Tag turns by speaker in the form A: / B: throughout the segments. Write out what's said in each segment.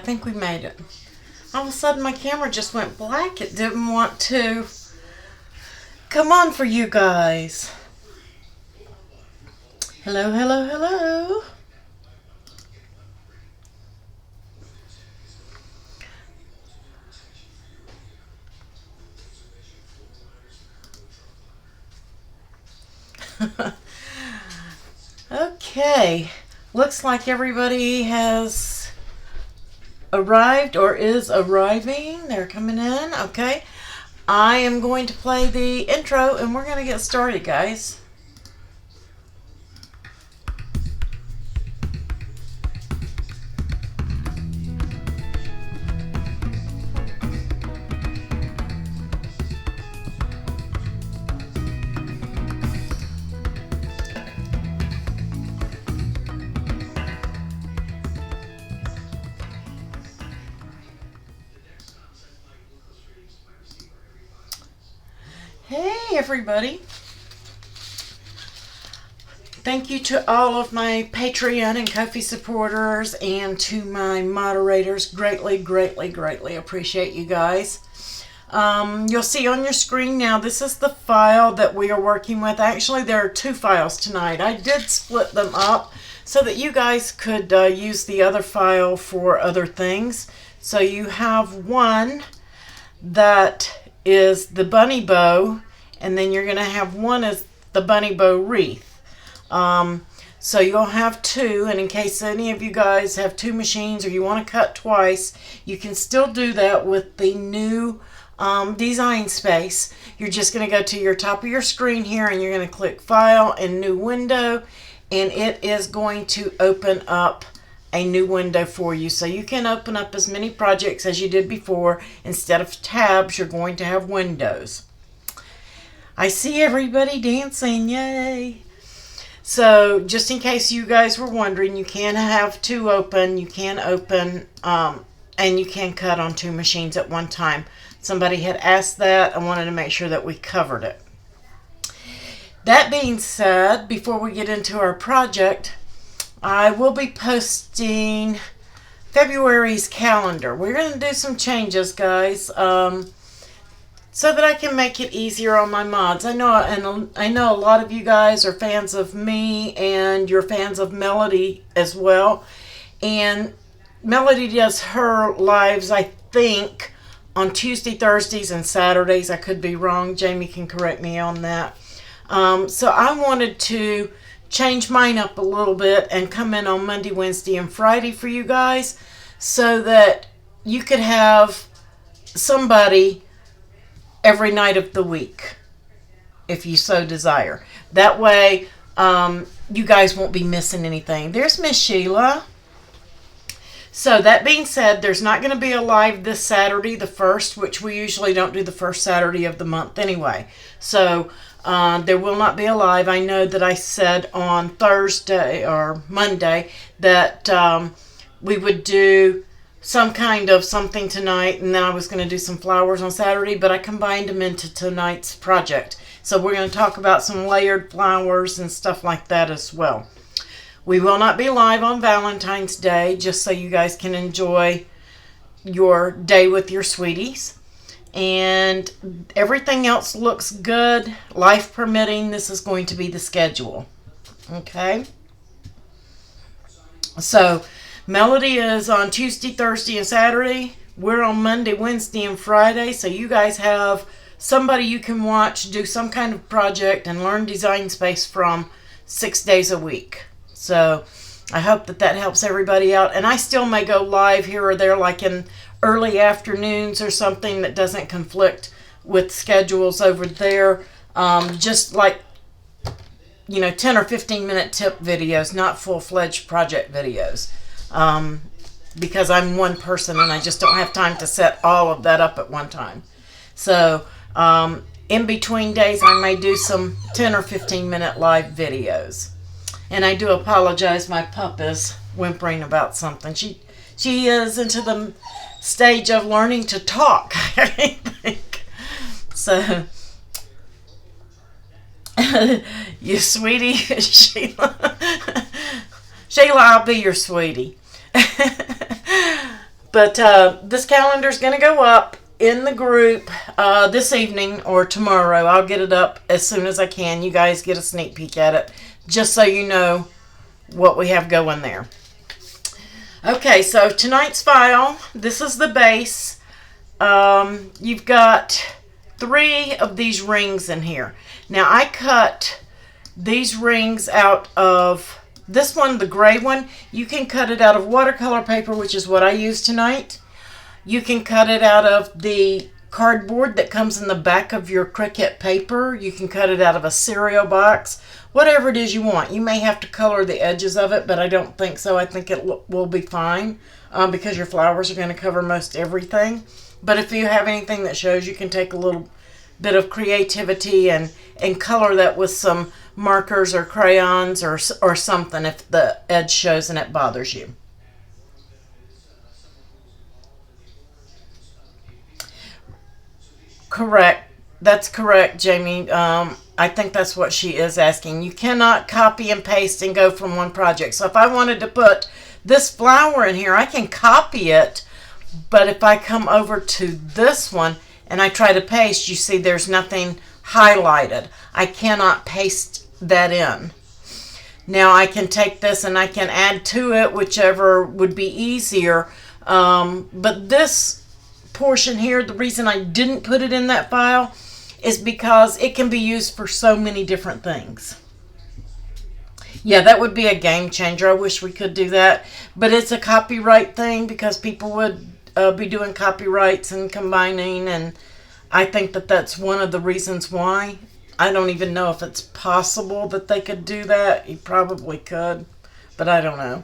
A: think we made it. All of a sudden my camera just went black. It didn't want to come on for you guys. Hello, hello, hello. Okay, looks like everybody has arrived or is arriving. They're coming in. Okay, I am going to play the intro and we're going to get started, guys. Hey everybody, thank you to all of my Patreon and Ko-fi supporters and to my moderators. Greatly appreciate you guys. You'll see on your screen now, this is the file that we are working with. Actually, there are two files tonight. I did split them up so that you guys could use the other file for other things. So you have one that is the bunny bow, and then you're going to have one as the bunny bow wreath. So you'll have two, and in case any of you guys have two machines or you want to cut twice, you can still do that with the new design space. You're just going to go to your top of your screen here and you're going to click File and New Window, and it is going to open up a new window for you. So you can open up as many projects as you did before. Instead of tabs, you're going to have windows. I see everybody dancing, yay! So just in case you guys were wondering, you can have two open, you can open and you can cut on two machines at one time. Somebody had asked that. I wanted to make sure that we covered it. That being said, before we get into our project, I will be posting February's calendar. We're going to do some changes, guys, so that I can make it easier on my mods. I know a lot of you guys are fans of me, and you're fans of Melody as well. And Melody does her lives, I think, on Tuesday, Thursdays, and Saturdays. I could be wrong. Jamie can correct me on that. So I wanted to change mine up a little bit and come in on Monday, Wednesday, and Friday for you guys, so that you could have somebody every night of the week if you so desire. That way you guys won't be missing anything. There's Miss Sheila. So that being said, there's not going to be a live this Saturday, the 1st, which we usually don't do the first Saturday of the month anyway. So there will not be a live. I know that I said on Thursday or Monday that we would do some kind of something tonight, and then I was going to do some flowers on Saturday, but I combined them into tonight's project. So we're going to talk about some layered flowers and stuff like that as well. We will not be live on Valentine's Day, just so you guys can enjoy your day with your sweeties. And everything else looks good. Life permitting, this is going to be the schedule. Okay? So, Melody is on Tuesday, Thursday, and Saturday. We're on Monday, Wednesday, and Friday. So you guys have somebody you can watch do some kind of project and learn design space from 6 days a week. So I hope that that helps everybody out. And I still may go live here or there, like in early afternoons or something that doesn't conflict with schedules over there. Just like, 10 or 15 minute tip videos, not full-fledged project videos. Because I'm one person and I just don't have time to set all of that up at one time. So in between days I may do some 10 or 15 minute live videos. And I do apologize, my pup is whimpering about something. She is into the stage of learning to talk, I think. So, you sweetie, Sheila. Sheila, I'll be your sweetie. But this calendar is going to go up in the group this evening or tomorrow. I'll get it up as soon as I can. You guys get a sneak peek at it, just so you know what we have going there. Okay, so tonight's file, this is the base. You've got 3 of these rings in here. Now I cut these rings out of this one, the gray one. You can cut it out of watercolor paper, which is what I use tonight. You can cut it out of the cardboard that comes in the back of your Cricut paper. You can cut it out of a cereal box. Whatever it is you want. You may have to color the edges of it, but I don't think so. I think it will be fine because your flowers are going to cover most everything. But if you have anything that shows, you can take a little bit of creativity and color that with some markers or crayons or something if the edge shows and it bothers you. Correct. That's correct, Jamie. I think that's what she is asking. You cannot copy and paste and go from one project. So if I wanted to put this flower in here, I can copy it. But if I come over to this one and I try to paste, you see there's nothing highlighted. I cannot paste that in. Now I can take this and I can add to it, whichever would be easier. But this portion here, the reason I didn't put it in that file is because it can be used for so many different things. Yeah, that would be a game changer. I wish we could do that. But it's a copyright thing because people would be doing copyrights and combining. And I think that that's one of the reasons why. I don't even know if it's possible that they could do that. You probably could, but I don't know.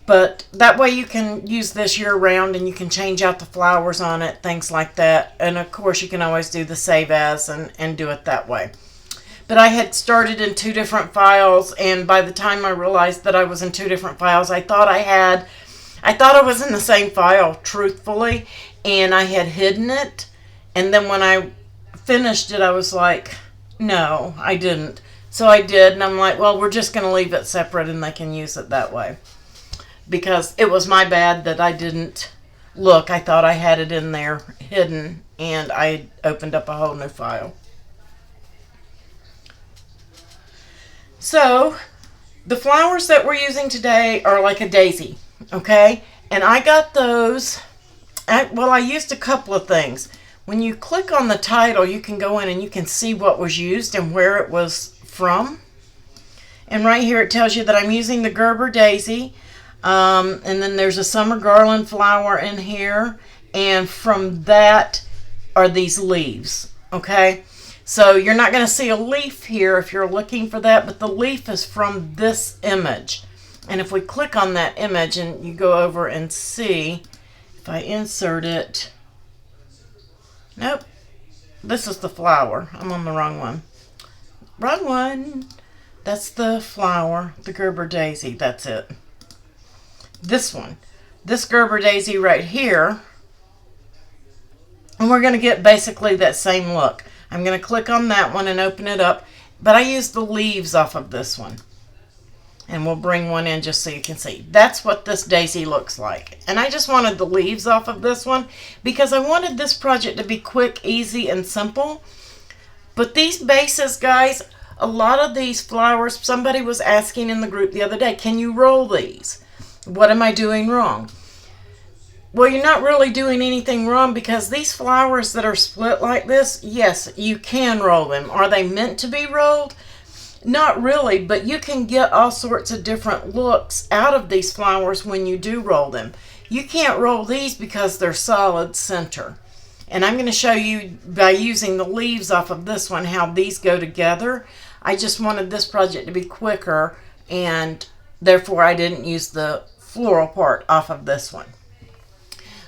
A: But that way you can use this year round and you can change out the flowers on it, things like that. And of course you can always do the save as and do it that way. But I had started in 2 different files, and by the time I realized that I was in 2 different files, I thought I was in the same file, truthfully, and I had hidden it. And then when I finished it, I was like, no, I didn't. So I did, and I'm like, well, we're just going to leave it separate and they can use it that way. Because it was my bad that I didn't look. I thought I had it in there hidden, and I opened up a whole new file. So the flowers that we're using today are like a daisy, okay? And I got those, I used a couple of things. When you click on the title, you can go in and you can see what was used and where it was from. And right here it tells you that I'm using the Gerber daisy. And then there's a summer garland flower in here, and from that are these leaves, okay? So you're not going to see a leaf here if you're looking for that, but the leaf is from this image. And if we click on that image and you go over and see, if I insert it, nope, this is the flower. I'm on the wrong one. Wrong one. That's the flower, the Gerber daisy, that's it. This one, this Gerber daisy right here, and we're going to get basically that same look. I'm going to click on that one and open it up, but I used the leaves off of this one, and we'll bring one in just so you can see. That's what this daisy looks like, and I just wanted the leaves off of this one because I wanted this project to be quick, easy, and simple. But these bases, guys, a lot of these flowers, somebody was asking in the group the other day, can you roll these? What am I doing wrong? Well, you're not really doing anything wrong because these flowers that are split like this, yes, you can roll them. Are they meant to be rolled? Not really, but you can get all sorts of different looks out of these flowers when you do roll them. You can't roll these because they're solid center. And I'm going to show you by using the leaves off of this one how these go together. I just wanted this project to be quicker, and therefore I didn't use the floral part off of this one.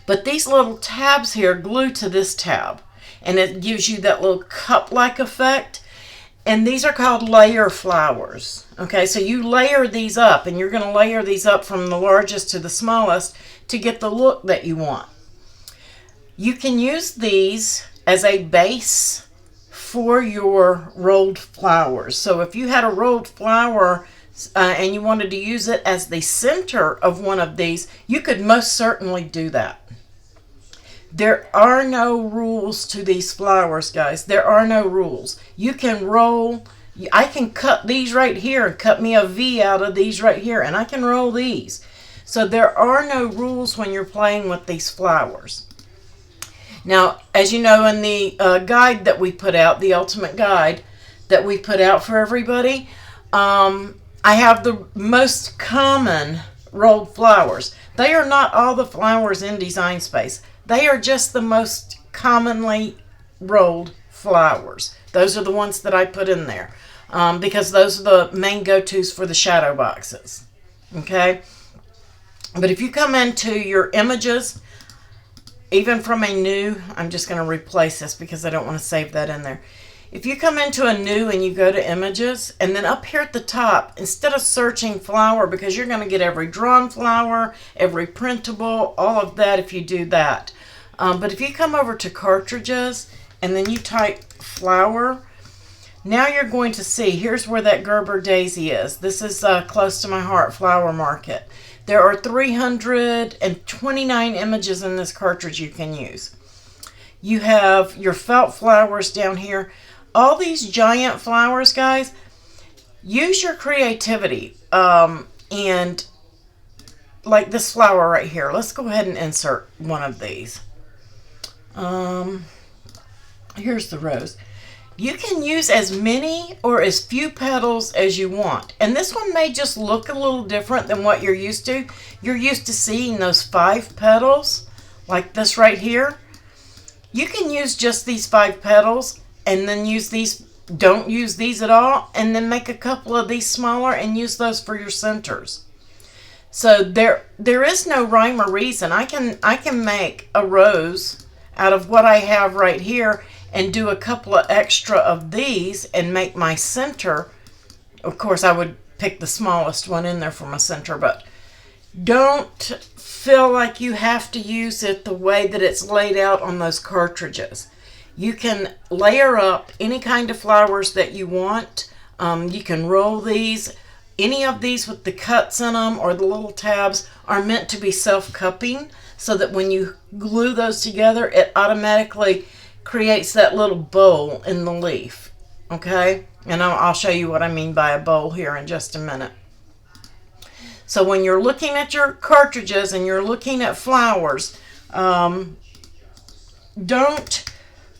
A: But these little tabs here glue to this tab, and it gives you that little cup-like effect. And these are called layer flowers. Okay, so you layer these up, and you're going to layer these up from the largest to the smallest to get the look that you want. You can use these as a base for your rolled flowers. So if you had a rolled flower and you wanted to use it as the center of one of these, you could most certainly do that. There are no rules to these flowers, guys. There are no rules. You can roll. I can cut these right here and cut me a V out of these right here, and I can roll these. So there are no rules when you're playing with these flowers. Now, as you know, in the guide that we put out, the ultimate guide that we put out for everybody, I have the most common rolled flowers. They are not all the flowers in Design Space. They are just the most commonly rolled flowers. Those are the ones that I put in there because those are the main go-tos for the shadow boxes. Okay? But if you come into your images, even from a new, I'm just going to replace this because I don't want to save that in there. If you come into a new and you go to images, and then up here at the top, instead of searching flower, because you're going to get every drawn flower, every printable, all of that if you do that. But if you come over to cartridges and then you type flower, now you're going to see, here's where that Gerber daisy is. This is close to my heart, Flower Market. There are 329 images in this cartridge you can use. You have your felt flowers down here. All these giant flowers, guys, use your creativity. And like this flower right here, let's go ahead and insert one of these. Here's the rose. You can use as many or as few petals as you want. And this one may just look a little different than what you're used to. You're used to seeing those 5 petals, like this right here. You can use just these 5 petals and then use these, don't use these at all, and then make a couple of these smaller and use those for your centers. So there is no rhyme or reason. I can make a rose out of what I have right here and do a couple of extra of these and make my center. Of course, I would pick the smallest one in there for my center, but don't feel like you have to use it the way that it's laid out on those cartridges. You can layer up any kind of flowers that you want. You can roll these. Any of these with the cuts in them or the little tabs are meant to be self-cupping so that when you glue those together, it automatically creates that little bowl in the leaf. Okay? And I'll show you what I mean by a bowl here in just a minute. So when you're looking at your cartridges and you're looking at flowers, don't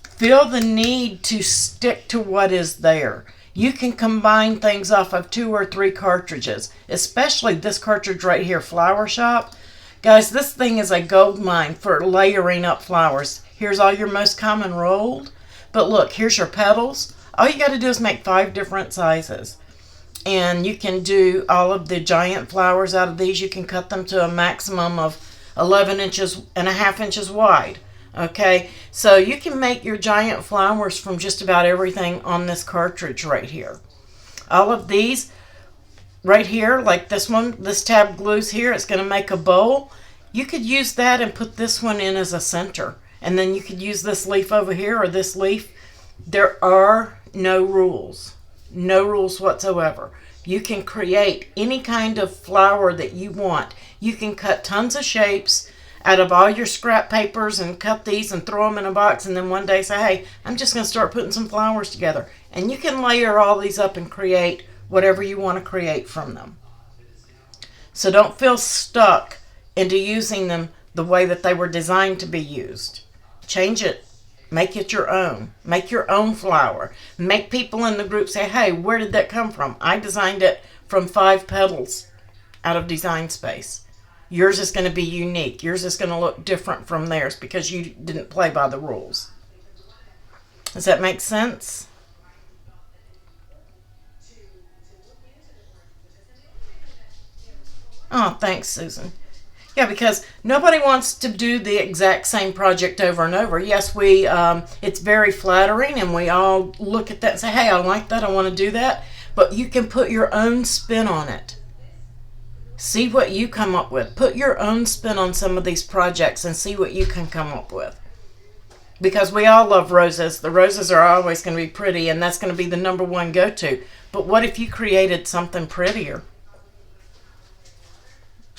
A: feel the need to stick to what is there. You can combine things off of 2 or 3 cartridges, especially this cartridge right here, Flower Shop. Guys, this thing is a gold mine for layering up flowers. Here's all your most common rolled. But look, here's your petals. All you got to do is make 5 different sizes. And you can do all of the giant flowers out of these. You can cut them to a maximum of 11.5 inches wide. Okay, so you can make your giant flowers from just about everything on this cartridge right here. All of these right here, like this one, this tab glues here, it's going to make a bowl. You could use that and put this one in as a center. And then you could use this leaf over here or this leaf. There are no rules. No rules whatsoever. You can create any kind of flower that you want. You can cut tons of shapes out of all your scrap papers and cut these and throw them in a box and then one day say, hey, I'm just going to start putting some flowers together. And you can layer all these up and create whatever you want to create from them. So don't feel stuck into using them the way that they were designed to be used. Change it. Make it your own. Make your own flower. Make people in the group say, hey, where did that come from? I designed it from 5 petals out of Design Space. Yours is going to be unique. Yours is going to look different from theirs because you didn't play by the rules. Does that make sense? Oh, thanks, Susan. Yeah, because nobody wants to do the exact same project over and over. Yes, it's very flattering, and we all look at that and say, hey, I like that, I want to do that. But you can put your own spin on it. See what you come up with. Put your own spin on some of these projects and see what you can come up with. because we all love roses. The roses are always going to be pretty, and that's going to be the number one go-to. But what if you created something prettier?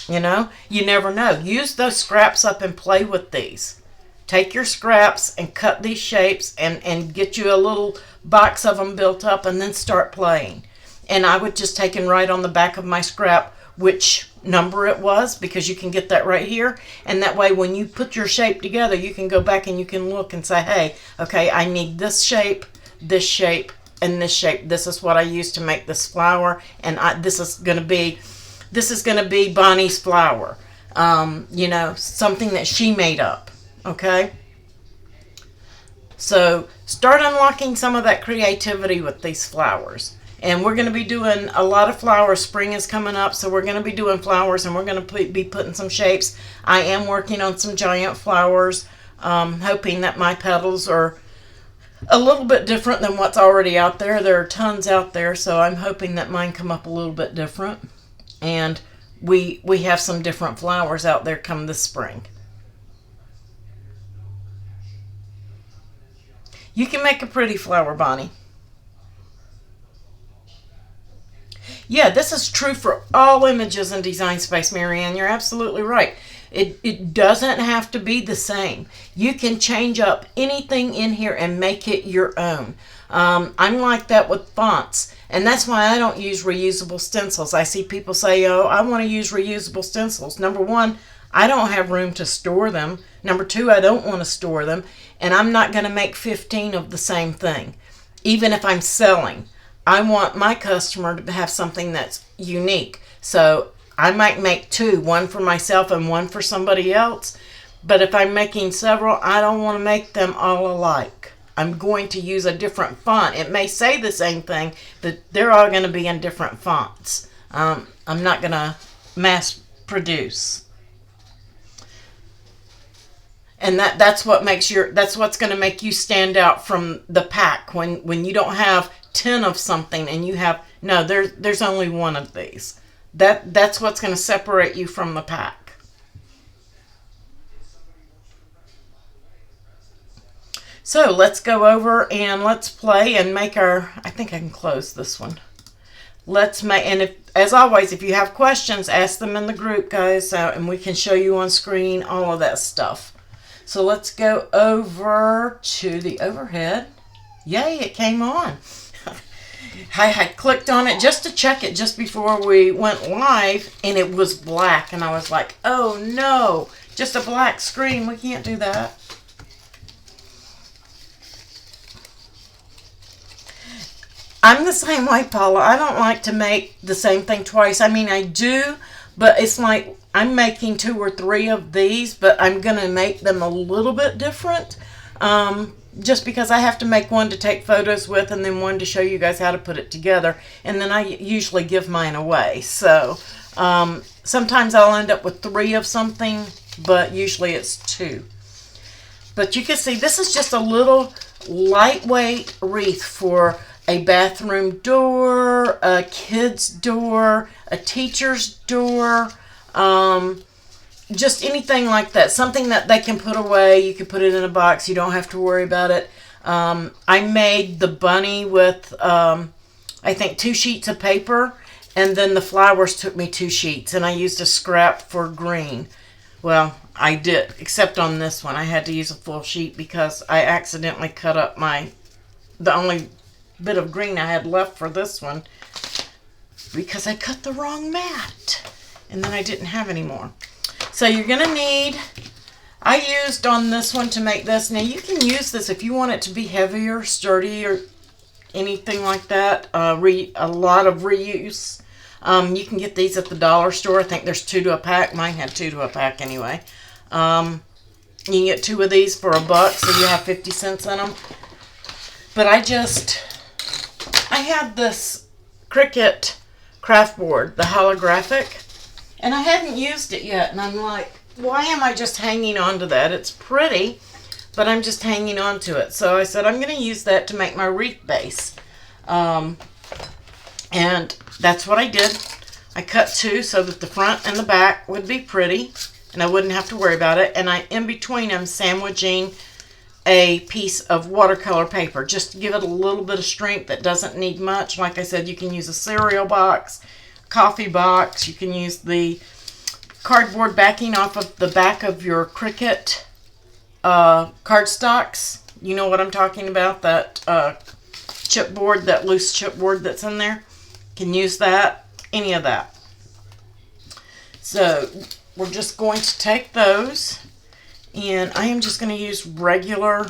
A: You know, you never know. Use those scraps up and play with these. Take your scraps and cut these shapes and get you a little box of them built up, and then start playing. And I would just take and write on the back of my scrap which number it was, because you can get that right here. And that way when you put your shape together, you can go back and you can look and say, hey, okay, I need this shape, and this shape. This is what I used to make this flower, and this is going to be Bonnie's flower. You know, something that she made up. Okay? So start unlocking some of that creativity with these flowers. And we're going to be doing a lot of flowers. Spring is coming up, so we're going to be doing flowers, and we're going to be putting some shapes. I am working on some giant flowers, hoping that my petals are a little bit different than what's already out there. There are tons out there, so I'm hoping that mine come up a little bit different. And we have some different flowers out there come this spring. You can make a pretty flower, Bonnie. Yeah, this is true for all images in Design Space, Marianne. You're absolutely right. It doesn't have to be the same. You can change up anything in here and make it your own. I'm like that with fonts, and that's why I don't use reusable stencils. I see people say, oh, I want to use reusable stencils. Number one, I don't have room to store them. Number two, I don't want to store them, and I'm not going to make 15 of the same thing, even if I'm selling. I want my customer to have something that's unique. So I might make two, one for myself and one for somebody else. But if I'm making several, I don't want to make them all alike. I'm going to use a different font. It may say the same thing, but they're all going to be in different fonts. I'm not going to mass produce. And that's what's going to make you stand out from the pack when you don't have 10 of something and you have, no, there's only one of these. That's what's going to separate you from the pack. So let's go over and let's play and make our, I think I can close this one. Let's make, and as always, if you have questions, ask them in the group, guys, and we can show you on screen all of that stuff. So let's go over to the overhead. Yay, it came on. I had clicked on it just to check it just before we went live, and it was black, and I was like, oh no, just a black screen. We can't do that. I'm the same way, Paula. I don't like to make the same thing twice. I mean, I do, but it's like I'm making 2 or 3 of these, but I'm going to make them a little bit different. Just because I have to make one to take photos with and then one to show you guys how to put it together. And then I usually give mine away. So sometimes I'll end up with 3 of something, but usually it's 2. But you can see this is just a little lightweight wreath for a bathroom door, a kid's door, a teacher's door, just anything like that. Something that they can put away. You can put it in a box. You don't have to worry about it. I made the bunny with, I think, 2 sheets of paper. And then the flowers took me 2 sheets. And I used a scrap for green. Well, I did. Except on this one. I had to use a full sheet because I accidentally cut up the only bit of green I had left for this one. Because I cut the wrong mat. And then I didn't have any more. So you're going to need, I used on this one to make this. Now you can use this if you want it to be heavier, sturdy, or anything like that. A lot of reuse. You can get these at the dollar store. I think there's 2 to a pack. Mine had 2 to a pack anyway. You can get 2 of these for $1, so you have 50 cents in them. But I had this Cricut craft board, the holographic. And I hadn't used it yet, and I'm like, why am I just hanging on to that? It's pretty, but I'm just hanging on to it. So I said, I'm going to use that to make my wreath base. And that's what I did. I cut 2 so that the front and the back would be pretty, and I wouldn't have to worry about it. And in between, I'm sandwiching a piece of watercolor paper. Just to give it a little bit of strength. That doesn't need much. Like I said, you can use a cereal box, coffee box. You can use the cardboard backing off of the back of your Cricut cardstocks. You know what I'm talking about, that chipboard, that loose chipboard that's in there. Can use that, any of that. So we're just going to take those, and I am just going to use regular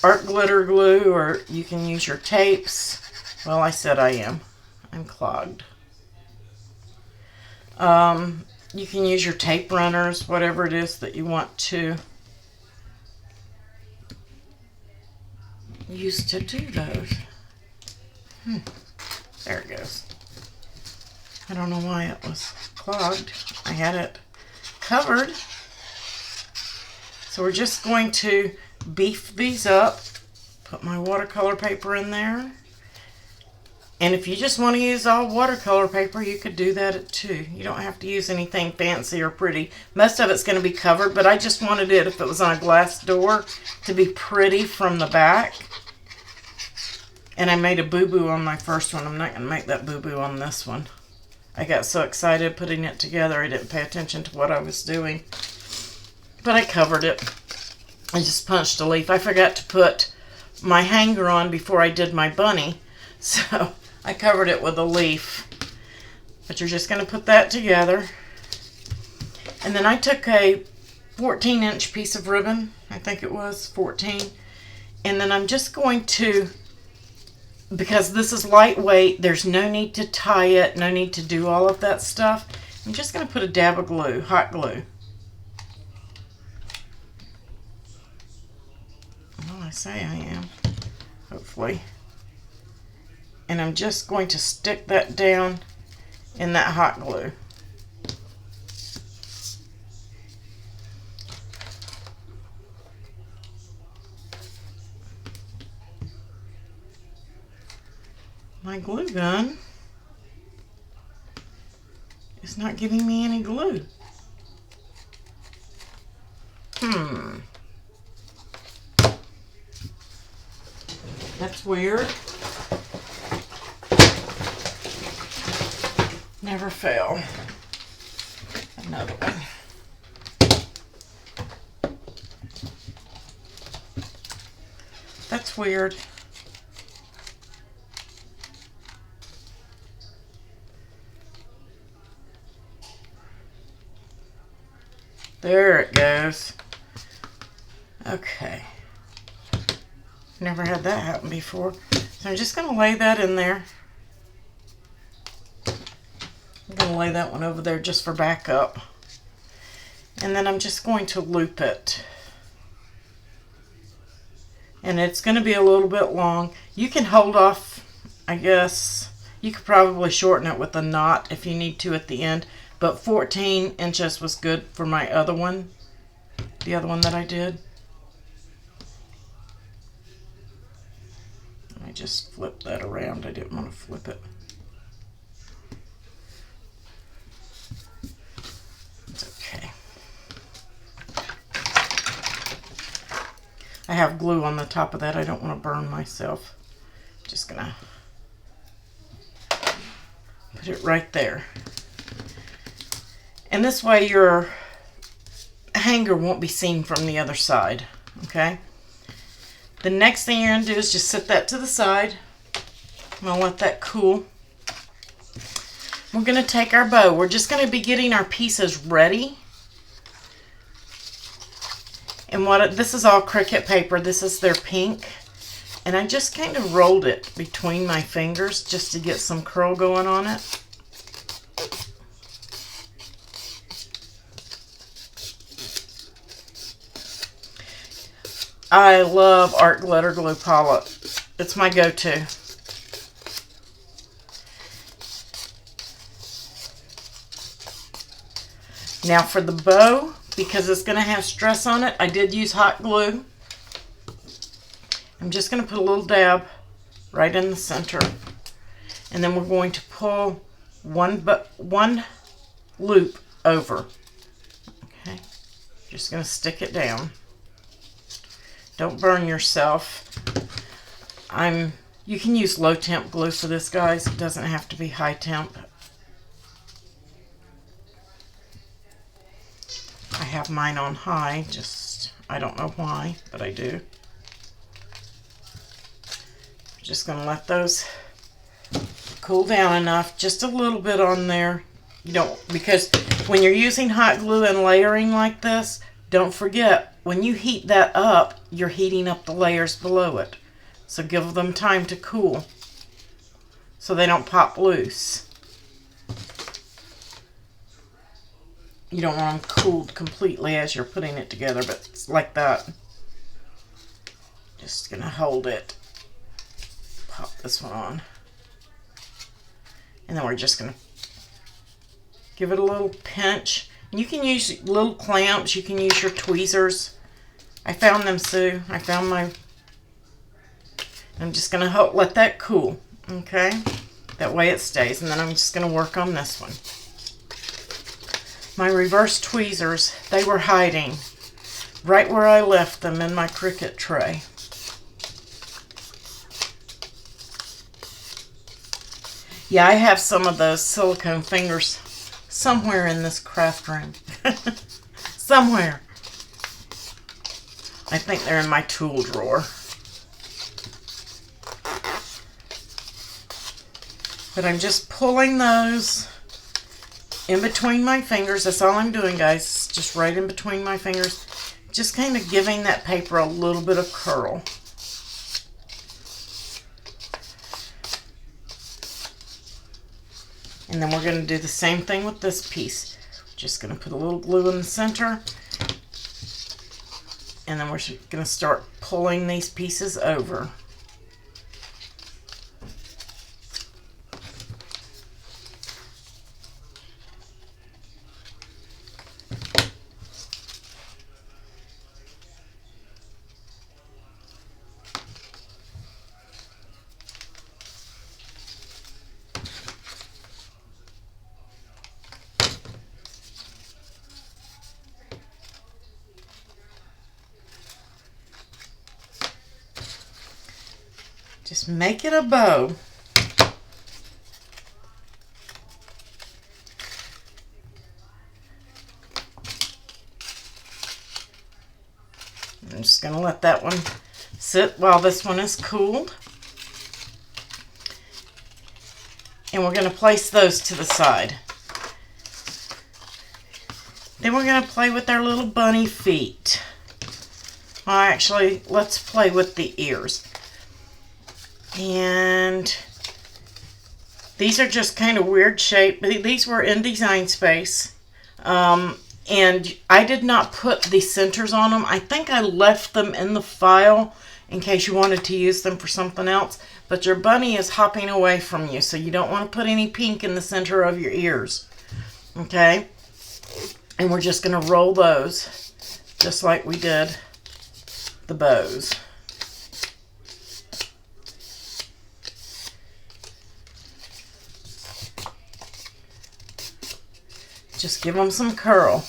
A: art glitter glue, or you can use your tapes. Well, I said I am. I'm clogged. You can use your tape runners, whatever it is that you want to use to do those. There it goes. I don't know why it was clogged. I had it covered. So we're just going to beef these up. Put my watercolor paper in there. And if you just want to use all watercolor paper, you could do that too. You don't have to use anything fancy or pretty. Most of it's going to be covered, but I just wanted it, if it was on a glass door, to be pretty from the back. And I made a boo-boo on my first one. I'm not going to make that boo-boo on this one. I got so excited putting it together, I didn't pay attention to what I was doing. But I covered it. I just punched a leaf. I forgot to put my hanger on before I did my bunny. So I covered it with a leaf. But you're just going to put that together. And then I took a 14-inch piece of ribbon. I think it was 14. And then I'm just going to, because this is lightweight, there's no need to tie it, no need to do all of that stuff. I'm just going to put a dab of glue, hot glue. Well, I say I am, hopefully. And I'm just going to stick that down in that hot glue. My glue gun is not giving me any glue. That's weird. Never fail. Another one. That's weird. There it goes. Okay. Never had that happen before. So I'm just going to lay that in there. I'm going to lay that one over there just for backup. And then I'm just going to loop it. And it's going to be a little bit long. You can hold off, I guess. You could probably shorten it with a knot if you need to at the end. But 14 inches was good for my other one. The other one that I did. I just flipped that around. I didn't want to flip it. It's okay. I have glue on the top of that. I don't want to burn myself. Just gonna put it right there. And this way your hanger won't be seen from the other side. Okay? The next thing you're going to do is just set that to the side. I'm going to let that cool. We're going to take our bow. We're just going to be getting our pieces ready. And this is all Cricut paper. This is their pink. And I just kind of rolled it between my fingers just to get some curl going on it. I love art glitter glue palette. It's my go-to. Now for the bow, because it's going to have stress on it, I did use hot glue. I'm just going to put a little dab right in the center. And then we're going to pull one loop over. Okay. Just going to stick it down. Don't burn yourself. You can use low temp glue for this, guys. It doesn't have to be high temp. I have mine on high, I don't know why, but I do. I'm just going to let those cool down enough, just a little bit on there. Because when you're using hot glue and layering like this, don't forget, when you heat that up, you're heating up the layers below it. So give them time to cool so they don't pop loose. You don't want them cooled completely as you're putting it together, but it's like that. Just gonna hold it. Pop this one on. And then we're just gonna give it a little pinch. You can use little clamps. You can use your tweezers. I found them, Sue. I'm just going to let that cool. Okay? That way it stays. And then I'm just going to work on this one. My reverse tweezers, they were hiding right where I left them in my Cricut tray. Yeah, I have some of those silicone fingers somewhere in this craft room. Somewhere. I think they're in my tool drawer. But I'm just pulling those in between my fingers. That's all I'm doing, guys. Just right in between my fingers. Just kind of giving that paper a little bit of curl. And then we're going to do the same thing with this piece. Just going to put a little glue in the center. And then we're going to start pulling these pieces over. Just make it a bow. I'm just going to let that one sit while this one is cooled. And we're going to place those to the side. Then we're going to play with our little bunny feet. Well, actually, let's play with the ears. And these are just kind of weird shape. These were in Design Space. And I did not put the centers on them. I think I left them in the file in case you wanted to use them for something else. But your bunny is hopping away from you, so you don't want to put any pink in the center of your ears. Okay? And we're just going to roll those just like we did the bows. Just give them some curl.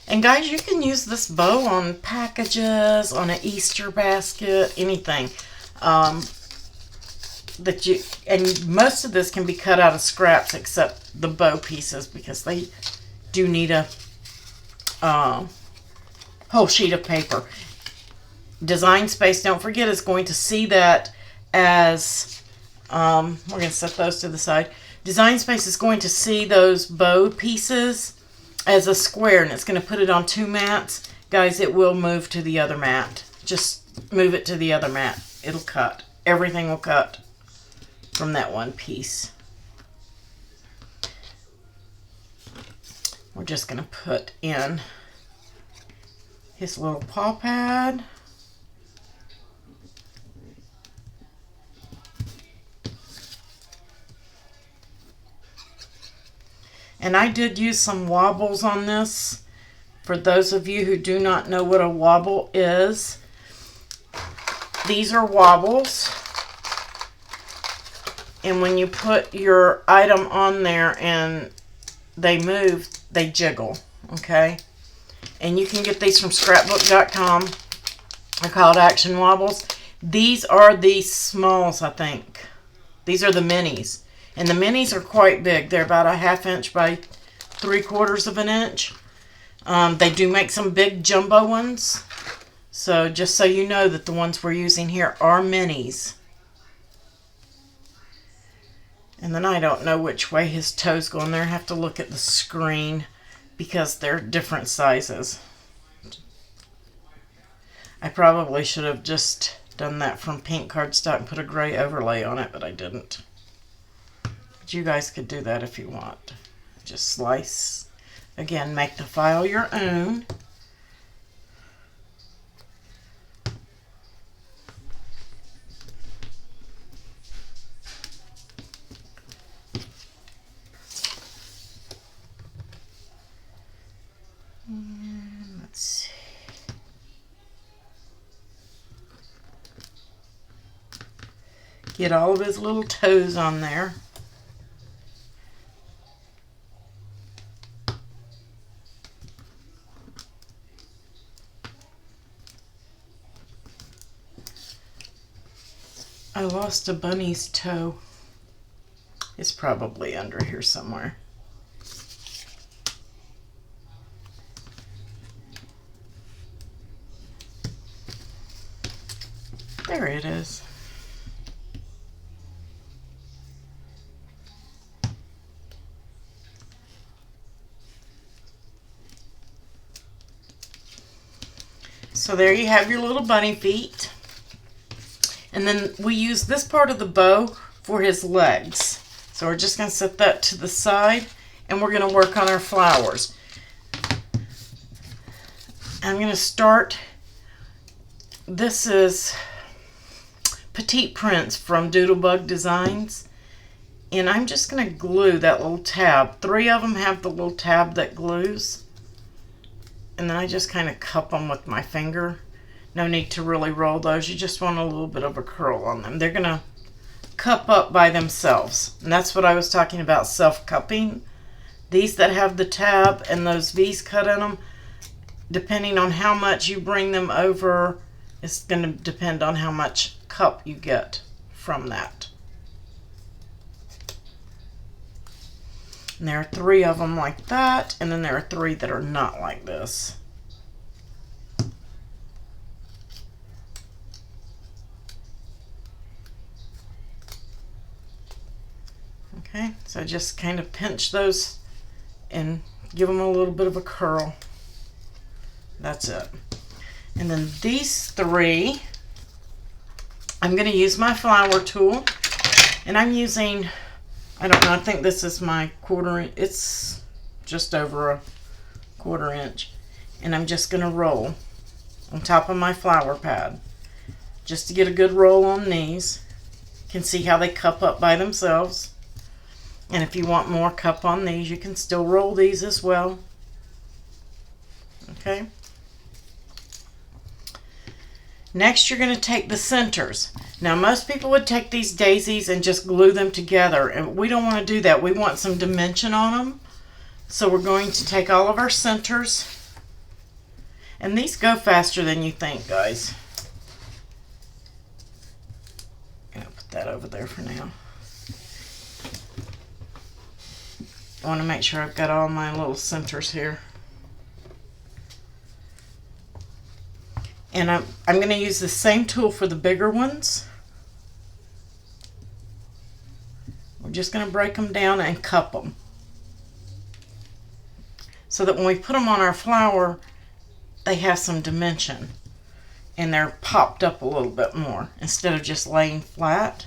A: And guys, you can use this bow on packages, on an Easter basket, anything. And most of this can be cut out of scraps except the bow pieces because they do need a whole sheet of paper. Design Space, don't forget, is going to see that as, we're going to set those to the side. Design Space is going to see those bow pieces as a square, and it's going to put it on two mats. Guys, it will move to the other mat. Just move it to the other mat. It'll cut. Everything will cut from that one piece. We're just going to put in his little paw pad. And I did use some wobbles on this. For those of you who do not know what a wobble is, these are wobbles. And when you put your item on there and they move, they jiggle, okay? And you can get these from scrapbook.com. They're called Action Wobbles. These are the smalls, I think. These are the minis. And the minis are quite big. They're about a 1/2 inch by 3/4 of an inch. They do make some big jumbo ones. So just so you know that the ones we're using here are minis. And then I don't know which way his toes go in there. I have to look at the screen because they're different sizes. I probably should have just done that from pink cardstock and put a gray overlay on it, but I didn't. But you guys could do that if you want. Just slice. Again, make the file your own. And let's see. Get all of his little toes on there. I lost a bunny's toe. It's probably under here somewhere. There it is. So there you have your little bunny feet. And then we use this part of the bow for his legs. So we're just going to set that to the side and we're going to work on our flowers. I'm going to start, this is Petite Prince from Doodlebug Designs. And I'm just going to glue that little tab. 3 of them have the little tab that glues. And then I just kind of cup them with my finger. No need to really roll those. You just want a little bit of a curl on them. They're going to cup up by themselves. And that's what I was talking about, self-cupping. These that have the tab and those V's cut in them, depending on how much you bring them over, it's going to depend on how much cup you get from that. And there are 3 of them like that, and then there are 3 that are not like this. Okay, so just kind of pinch those and give them a little bit of a curl. That's it. And then these 3, I'm going to use my flower tool, and I'm using, I don't know, I think this is my 1/4 inch. It's just over a 1/4 inch. And I'm just going to roll on top of my flower pad just to get a good roll on these. You can see how they cup up by themselves. And if you want more cup on these, you can still roll these as well. Okay. Next, you're going to take the centers. Now, most people would take these daisies and just glue them together, and we don't want to do that. We want some dimension on them. So we're going to take all of our centers, and these go faster than you think, guys. I'm going to put that over there for now. I want to make sure I've got all my little centers here. And I'm going to use the same tool for the bigger ones. We're just going to break them down and cup them, so that when we put them on our flower, they have some dimension and they're popped up a little bit more instead of just laying flat.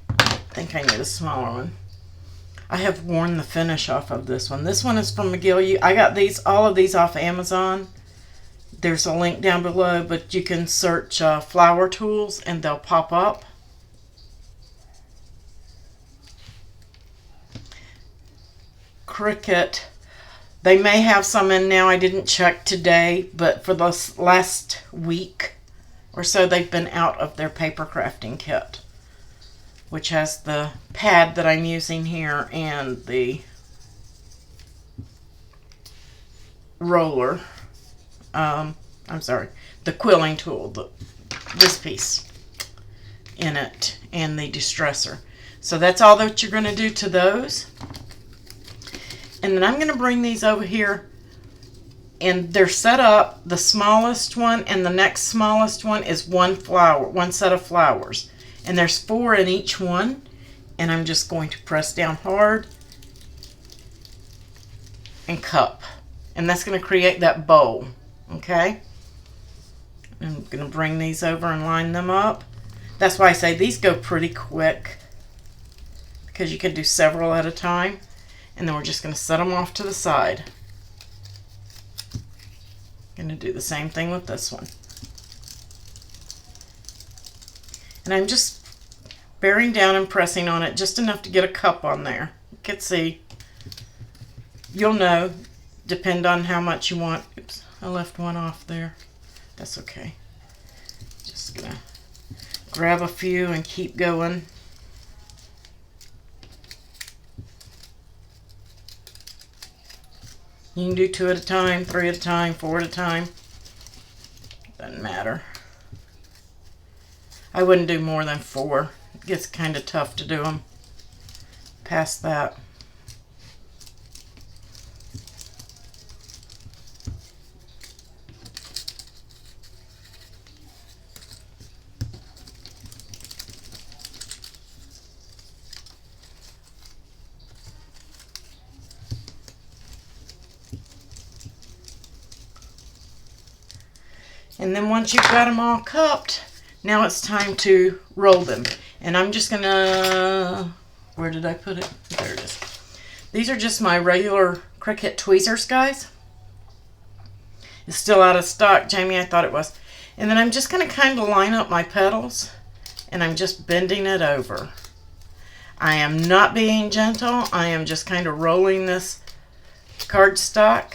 A: I think I need a smaller one. I have worn the finish off of this one. This one is from McGill. I got all of these off Amazon. There's a link down below, but you can search flower tools and they'll pop up. Cricut, they may have some in now. I didn't check today, but for the last week or so, they've been out of their paper crafting kit, which has the pad that I'm using here and the roller. I'm sorry, the quilling tool, this piece in it, and the distressor. So that's all that you're going to do to those. And then I'm going to bring these over here, and they're set up. The smallest one and the next smallest one is one set of flowers. And there's 4 in each one. And I'm just going to press down hard and cup. And that's going to create that bow. Okay? I'm going to bring these over and line them up. That's why I say these go pretty quick, because you can do several at a time. And then we're just going to set them off to the side. Going to do the same thing with this one. And I'm just bearing down and pressing on it just enough to get a cup on there. You can see. You'll know, depend on how much you want. Oops, I left one off there. That's okay. Just going to grab a few and keep going. You can do 2 at a time, 3 at a time, 4 at a time. Doesn't matter. I wouldn't do more than 4. It gets kind of tough to do them past that. And then once you've got them all cupped, now it's time to roll them. And I'm just gonna, where did I put it? There it is. These are just my regular Cricut tweezers, guys. It's still out of stock, Jamie, I thought it was. And then I'm just gonna kind of line up my petals, and I'm just bending it over. I am not being gentle. I am just kind of rolling this cardstock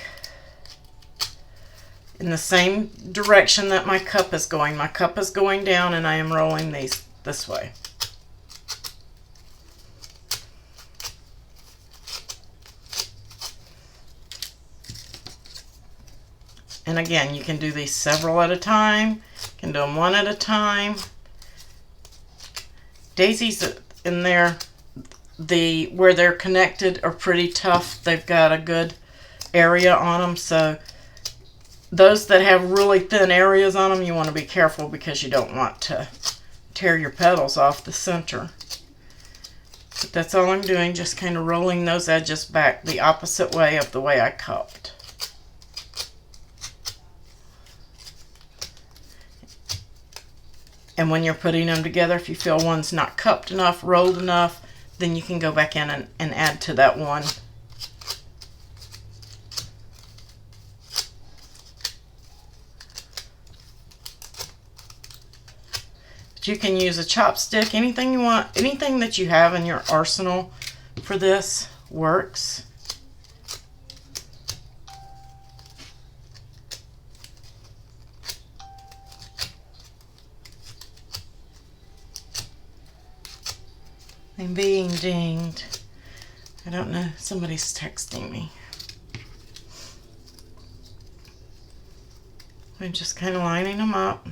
A: in the same direction that my cup is going. My cup is going down, and I am rolling these this way. And again, you can do these several at a time. You can do them one at a time. Daisies in there, where they're connected are pretty tough. They've got a good area on them, so those that have really thin areas on them, you want to be careful, because you don't want to tear your petals off the center. But that's all I'm doing, just kind of rolling those edges back the opposite way of the way I cupped. And when you're putting them together, if you feel one's not cupped enough, rolled enough, then you can go back in and add to that one. You can use a chopstick, anything you want, anything that you have in your arsenal for this works. I'm being dinged. I don't know, somebody's texting me. I'm just kind of lining them up.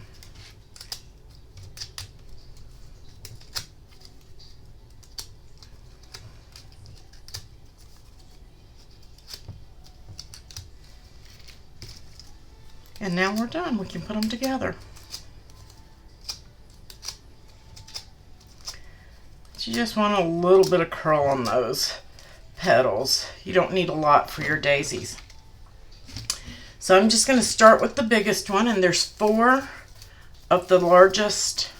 A: And now we're done. We can put them together. But you just want a little bit of curl on those petals. You don't need a lot for your daisies. So I'm just going to start with the biggest one, and there's 4 of the largest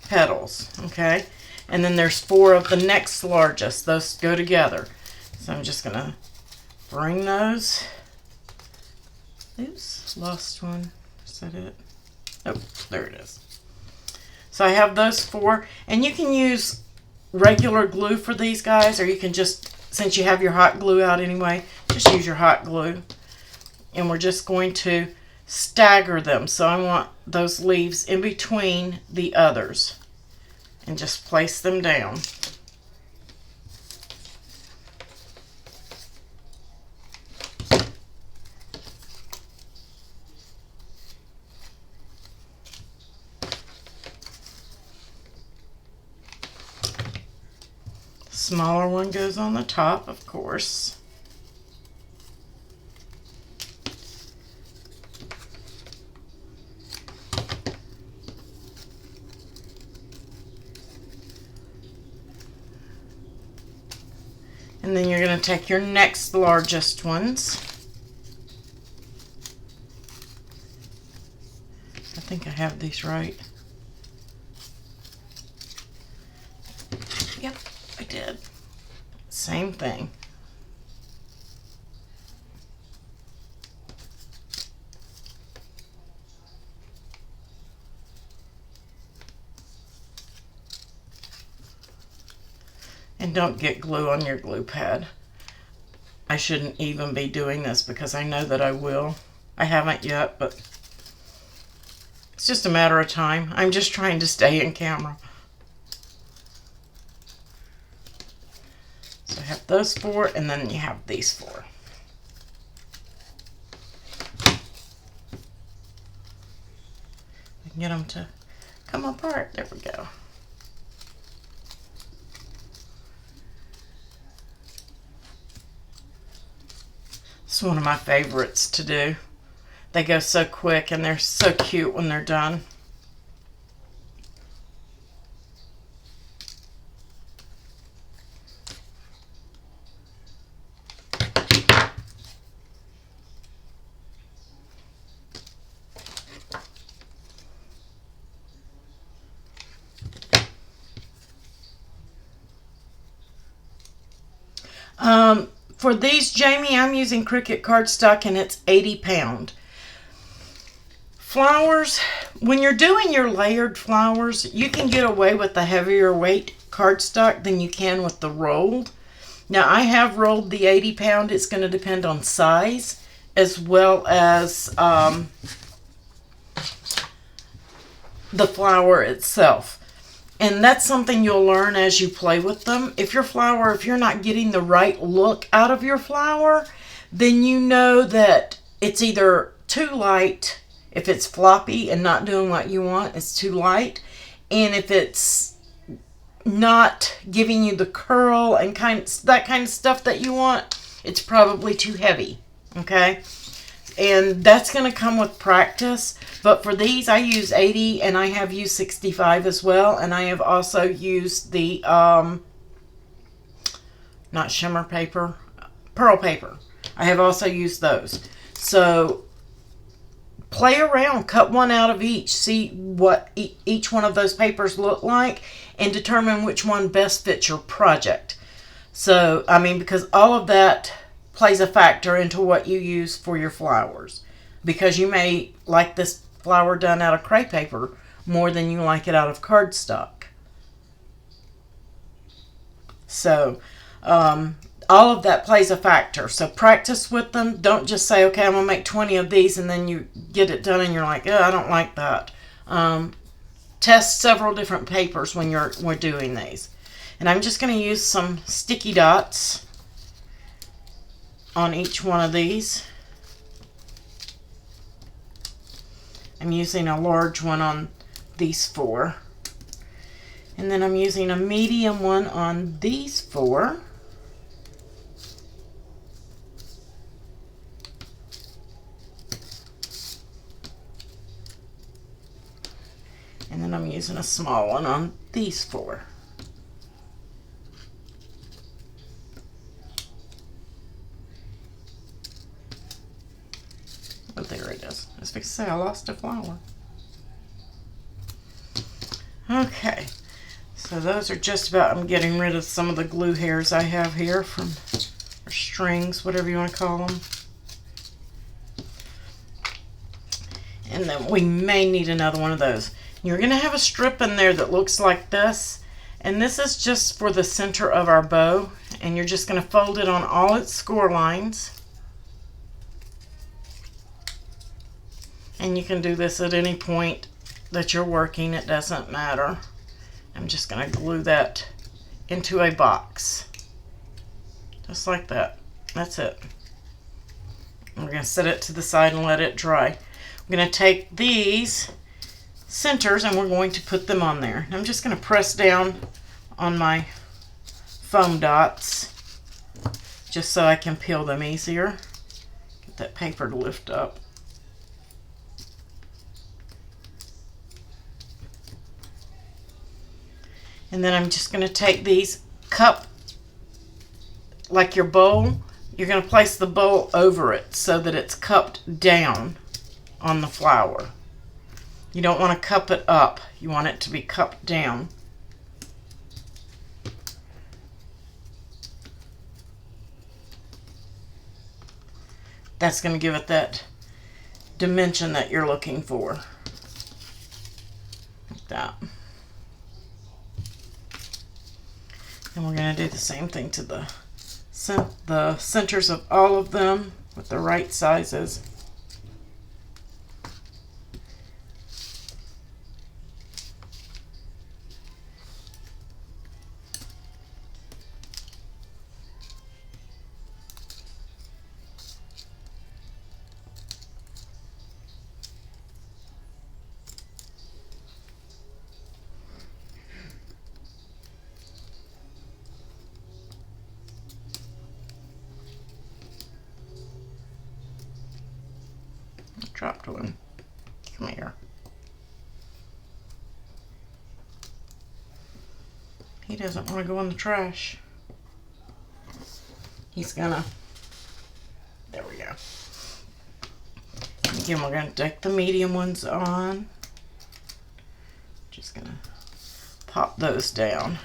A: petals, okay? And then there's 4 of the next largest. Those go together. So I'm just going to bring those. Oops, lost one. Is that it? Oh, there it is. So I have those 4, and you can use regular glue for these guys, or you can just, since you have your hot glue out anyway, just use your hot glue. And we're just going to stagger them. So I want those leaves in between the others, and just place them down. Smaller one goes on the top, of course. And then you're going to take your next largest ones. I think I have these right. Yep, I did. Same thing. And don't get glue on your glue pad. I shouldn't even be doing this because I know that I will. I haven't yet, but it's just a matter of time. I'm just trying to stay in camera. So I have those 4, and then you have these 4. I can get them to come apart. There we go. It's one of my favorites to do. They go so quick and they're so cute when they're done. For these, Jamie, I'm using Cricut cardstock, and it's 80 pound. Flowers, when you're doing your layered flowers, you can get away with the heavier weight cardstock than you can with the rolled. Now, I have rolled the 80 pound. It's going to depend on size as well as the flower itself. And that's something you'll learn as you play with them. If you're not getting the right look out of your flower, then you know that it's either too light. If it's floppy and not doing what you want, it's too light. And if it's not giving you the curl and that kind of stuff that you want, it's probably too heavy. Okay? And that's going to come with practice. But for these, I use 80, and I have used 65 as well. And I have also used the, not shimmer paper, pearl paper. I have also used those. So, play around. Cut one out of each. See what each one of those papers look like. And determine which one best fits your project. So, I mean, because all of that plays a factor into what you use for your flowers, because you may like this flower done out of crepe paper more than you like it out of cardstock. So all of that plays a factor. So practice with them. Don't just say, okay, I'm gonna make 20 of these, and then you get it done and you're like, oh, I don't like that. Test several different papers when we're doing these. And I'm just going to use some sticky dots on each one of these. I'm using a large one on these 4. And then I'm using a medium one on these 4. And then I'm using a small one on these 4. Oh, there it is. I was fixing to say I lost a flower. Okay, so those are just about, I'm getting rid of some of the glue hairs I have here from, or strings, whatever you want to call them. And then we may need another one of those. You're going to have a strip in there that looks like this. And this is just for the center of our bow. And you're just going to fold it on all its score lines. And you can do this at any point that you're working. It doesn't matter. I'm just going to glue that into a box. Just like that. That's it. And we're going to set it to the side and let it dry. I'm going to take these centers and we're going to put them on there. I'm just going to press down on my foam dots just so I can peel them easier. Get that paper to lift up. And then I'm just going to take these cup, like your bowl, you're going to place the bowl over it so that it's cupped down on the flour. You don't want to cup it up. You want it to be cupped down. That's going to give it that dimension that you're looking for. Like that. And we're going to do the same thing to the centers of all of them with the right sizes. Dropped one. Come here. He doesn't want to go in the trash. He's gonna. There we go. Again, we're gonna take the medium ones on. Just gonna pop those down.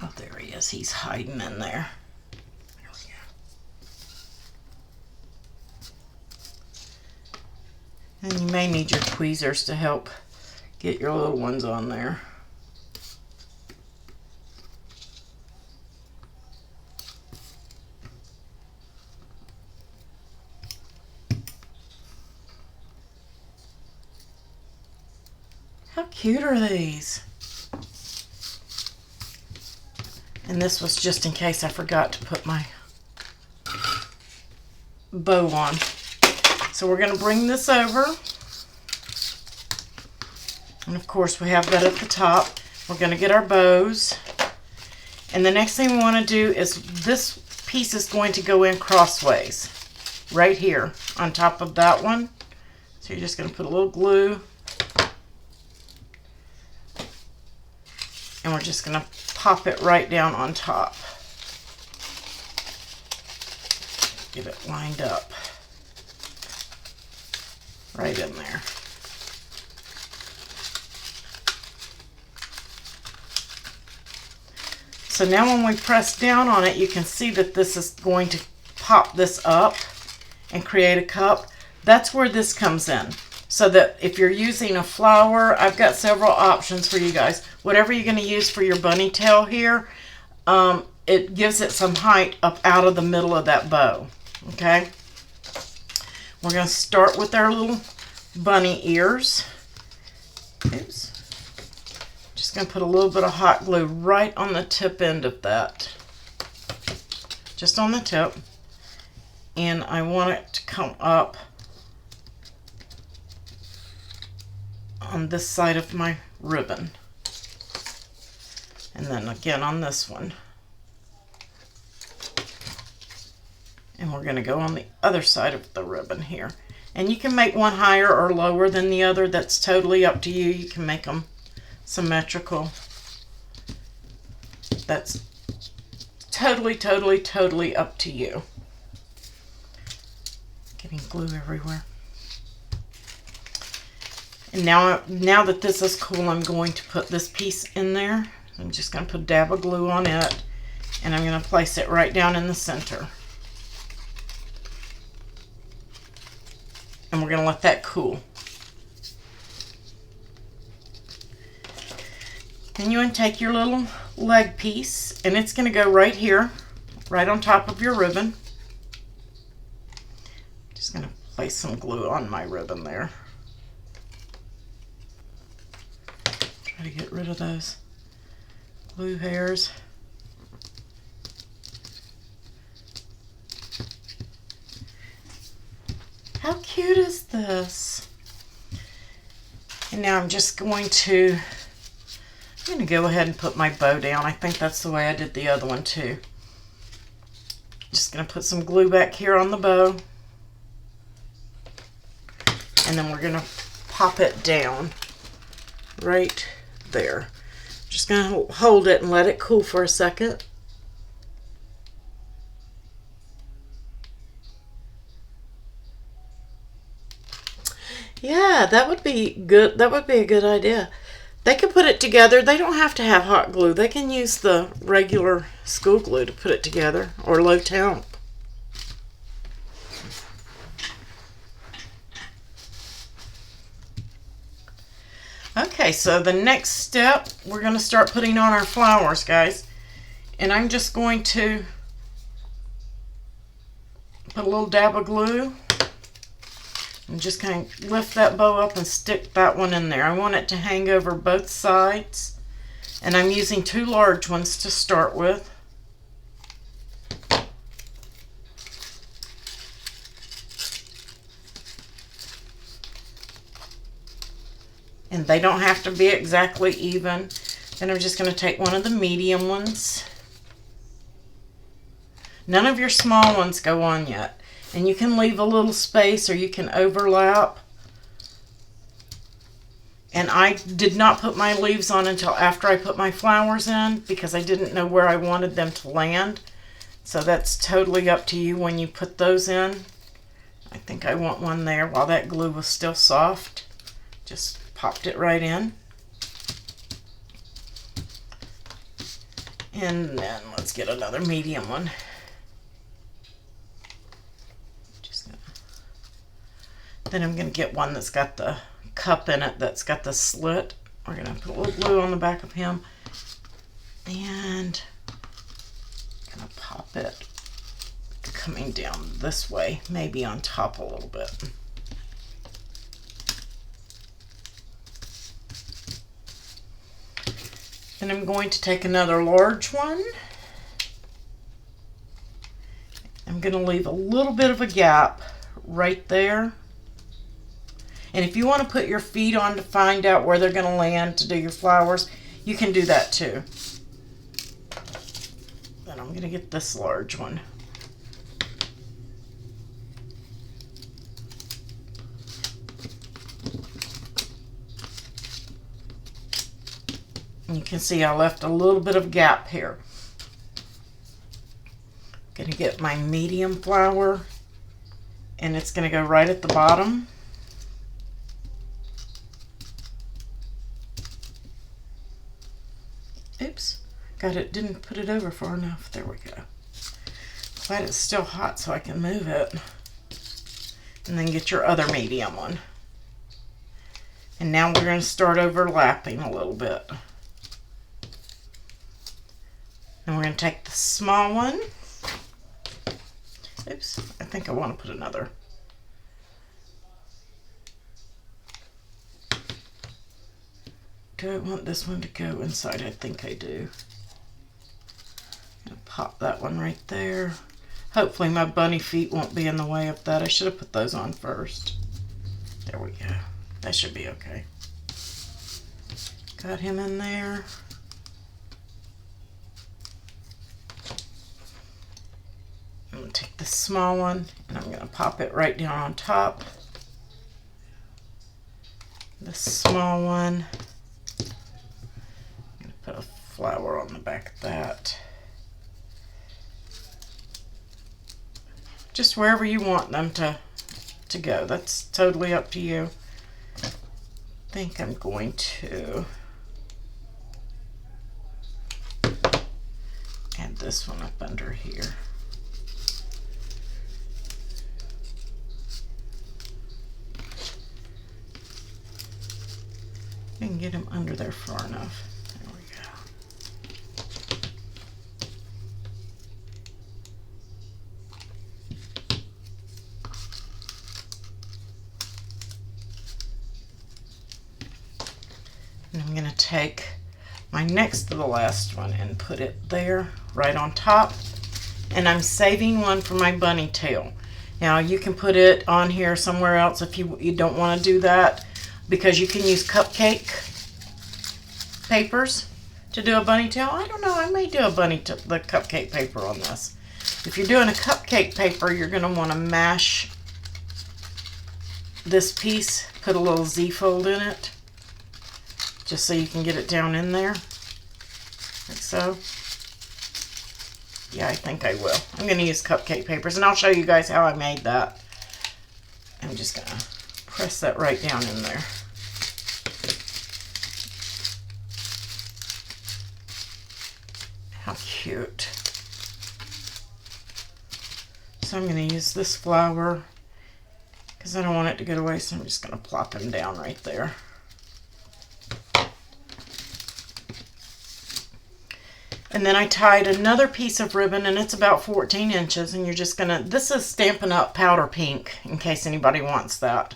A: Oh, there he is. He's hiding in there. There we go. And you may need your tweezers to help get your little ones on there. How cute are these? And this was just in case I forgot to put my bow on. So we're going to bring this over. And of course we have that at the top. We're going to get our bows. And the next thing we want to do is this piece is going to go in crossways. Right here on top of that one. So you're just going to put a little glue. And we're just going to pop it right down on top. Get it lined up. Right in there. So now when we press down on it, you can see that this is going to pop this up and create a cup. That's where this comes in. So that if you're using a flower, I've got several options for you guys. Whatever you're going to use for your bunny tail here, it gives it some height up out of the middle of that bow. Okay? We're going to start with our little bunny ears. Oops. Just going to put a little bit of hot glue right on the tip end of that. Just on the tip. And I want it to come up on this side of my ribbon. And then again on this one. And we're going to go on the other side of the ribbon here. And you can make one higher or lower than the other. That's totally up to you. You can make them symmetrical. That's totally, totally, totally up to you. Getting glue everywhere. And now that this is cool, I'm going to put this piece in there. I'm just going to put a dab of glue on it. And I'm going to place it right down in the center. And we're going to let that cool. Then you want to take your little leg piece, and it's going to go right here, right on top of your ribbon. Just going to place some glue on my ribbon there. Try to get rid of those glue hairs. cute is this? And now I'm just going to go ahead and put my bow down. I think that's the way I did the other one too. Just going to put some glue back here on the bow. And then we're going to pop it down right there. Just going to hold it and let it cool for a second. Yeah, that would be good. That would be a good idea. They could put it together. They don't have to have hot glue. They can use the regular school glue to put it together, or low temp. Okay, so the next step, we're going to start putting on our flowers, guys. And I'm just going to put a little dab of glue and just kind of lift that bow up and stick that one in there. I want it to hang over both sides. And I'm using 2 large ones to start with. And they don't have to be exactly even. Then I'm just going to take one of the medium ones. None of your small ones go on yet. And you can leave a little space or you can overlap. And I did not put my leaves on until after I put my flowers in because I didn't know where I wanted them to land. So that's totally up to you when you put those in. I think I want one there while that glue was still soft. Just popped it right in. And then let's get another medium one. Then I'm going to get one that's got the cup in it, that's got the slit. We're going to put a little glue on the back of him. And I'm going to pop it coming down this way, maybe on top a little bit. Then I'm going to take another large one. I'm going to leave a little bit of a gap right there. And if you want to put your feet on to find out where they're going to land to do your flowers, you can do that too. Then I'm going to get this large one. And you can see I left a little bit of gap here. I'm going to get my medium flower, and it's going to go right at the bottom. Oops, didn't put it over far enough. There we go. Glad it's still hot so I can move it. And then get your other medium one. And now we're going to start overlapping a little bit. And we're going to take the small one. Oops, I think I want to put another. Do I want this one to go inside? I think I do. I'm going to pop that one right there. Hopefully my bunny feet won't be in the way of that. I should have put those on first. There we go. That should be okay. Got him in there. I'm going to take the small one and I'm going to pop it right down on top. The small one. Put a flower on the back of that. Just wherever you want them to go. That's totally up to you. I think I'm going to add this one up under here. I can get him under there far enough. There we go. And I'm going to take my next to the last one and put it there right on top. And I'm saving one for my bunny tail. Now you can put it on here somewhere else if you don't want to do that, because you can use cupcake papers to do a bunny tail. I don't know, I may do the cupcake paper on this. If you're doing a cupcake paper, you're going to want to mash this piece, put a little Z-fold in it, just so you can get it down in there, like so. Yeah, I think I will. I'm going to use cupcake papers, and I'll show you guys how I made that. I'm just going to press that right down in there. How cute. So I'm going to use this flower because I don't want it to get away, so I'm just going to plop him down right there. And then I tied another piece of ribbon, and it's about 14 inches, and you're just going to, this is Stampin' Up! Powder Pink, in case anybody wants that.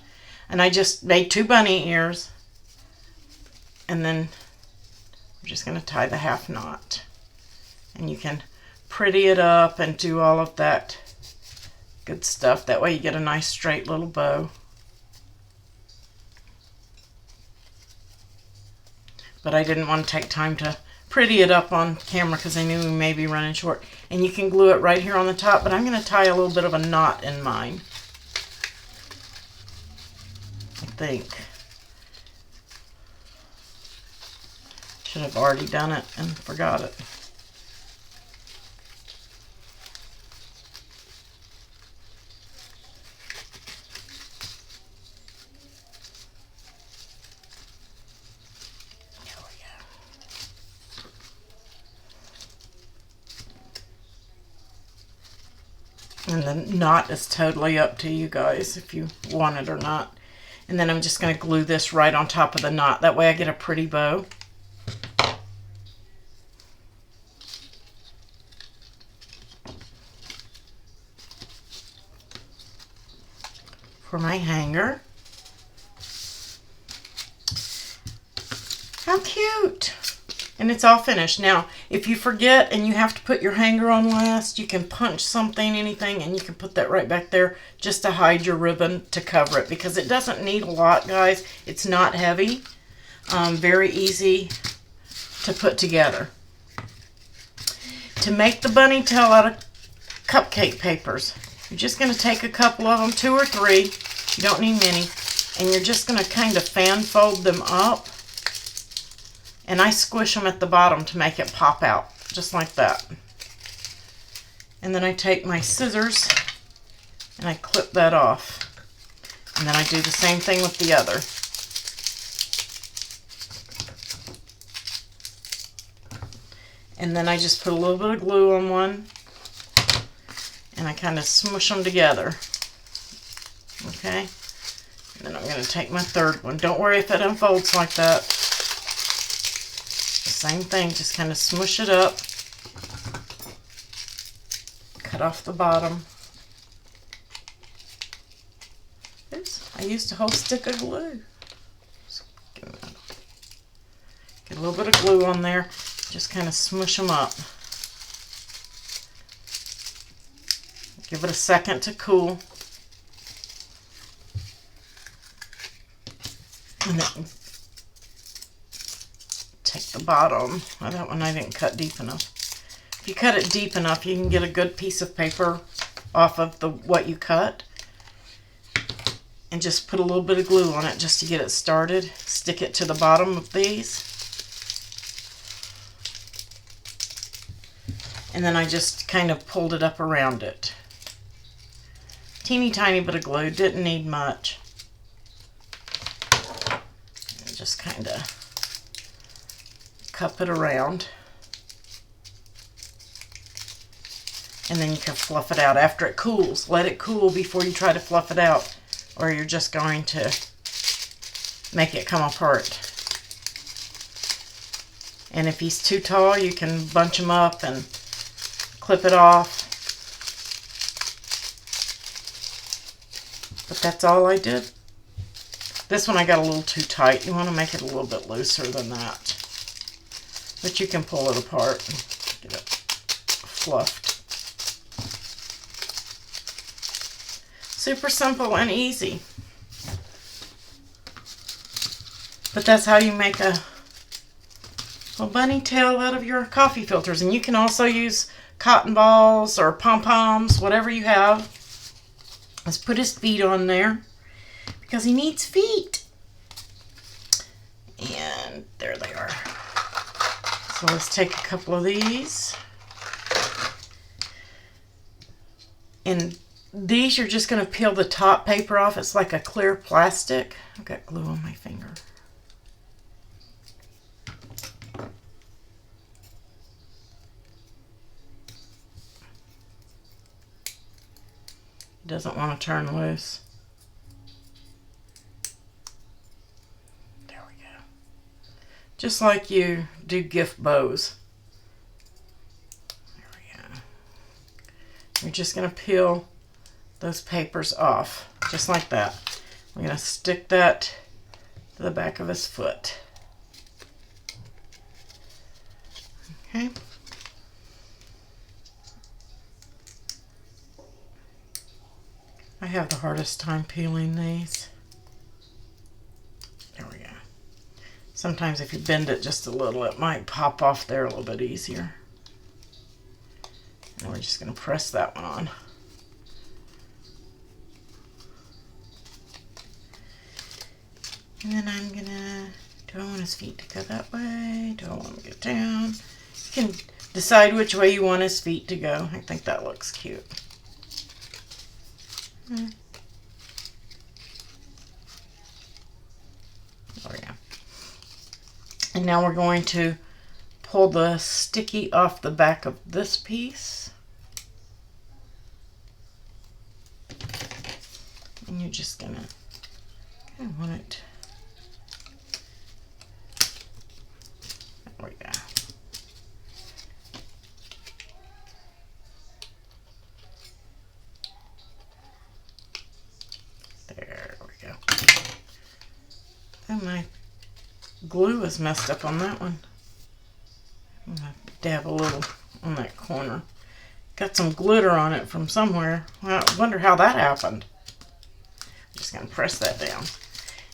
A: And I just made 2 bunny ears, and then I'm just going to tie the half knot. And you can pretty it up and do all of that good stuff. That way you get a nice straight little bow. But I didn't want to take time to pretty it up on camera because I knew we may be running short. And you can glue it right here on the top, but I'm going to tie a little bit of a knot in mine, I think. Should have already done it and forgot it. And the knot is totally up to you guys if you want it or not. And then I'm just going to glue this right on top of the knot. That way I get a pretty bow. For my hanger. How cute! And it's all finished. Now, if you forget and you have to put your hanger on last, you can punch something, anything, and you can put that right back there just to hide your ribbon to cover it, because it doesn't need a lot, guys. It's not heavy. Very easy to put together. To make the bunny tail out of cupcake papers, you're just going to take a couple of them, 2 or 3. You don't need many. And you're just going to kind of fan fold them up. And I squish them at the bottom to make it pop out, just like that. And then I take my scissors and I clip that off. And then I do the same thing with the other. And then I just put a little bit of glue on one and I kind of smush them together. Okay? And then I'm going to take my third one. Don't worry if it unfolds like that. Same thing, just kind of smush it up, cut off the bottom. Oops, I used a whole stick of glue. Get a little bit of glue on there, just kind of smush them up. Give it a second to cool. And then take the bottom. Oh, that one I didn't cut deep enough. If you cut it deep enough, you can get a good piece of paper off of what you cut. And just put a little bit of glue on it just to get it started. Stick it to the bottom of these. And then I just kind of pulled it up around it. Teeny tiny bit of glue, didn't need much. And just kind of cup it around, and then you can fluff it out after it cools. Let it cool before you try to fluff it out, or you're just going to make it come apart. And if he's too tall, you can bunch him up and clip it off. But that's all I did. This one I got a little too tight. You want to make it a little bit looser than that. But you can pull it apart and get it fluffed. Super simple and easy. But that's how you make a little bunny tail out of your coffee filters. And you can also use cotton balls or pom-poms, whatever you have. Let's put his feet on there because he needs feet. And there they are. So let's take a couple of these. And these you're just going to peel the top paper off. It's like a clear plastic. I've got glue on my finger. It doesn't want to turn loose. There we go. Just like you do gift bows. There we go. You're just going to peel those papers off, just like that. We're going to stick that to the back of his foot. Okay. I have the hardest time peeling these. There we go. Sometimes if you bend it just a little, it might pop off there a little bit easier. And we're just going to press that one on. And then I'm going to, do I want his feet to go that way? Do I want to get down? You can decide which way you want his feet to go. I think that looks cute. There we go. And now we're going to pull the sticky off the back of this piece. And you're just gonna kind of want it. There we go. There we go. And my glue is messed up on that one. I'm gonna dab a little on that corner. Got some glitter on it from somewhere. Well, I wonder how that happened. I'm just gonna press that down.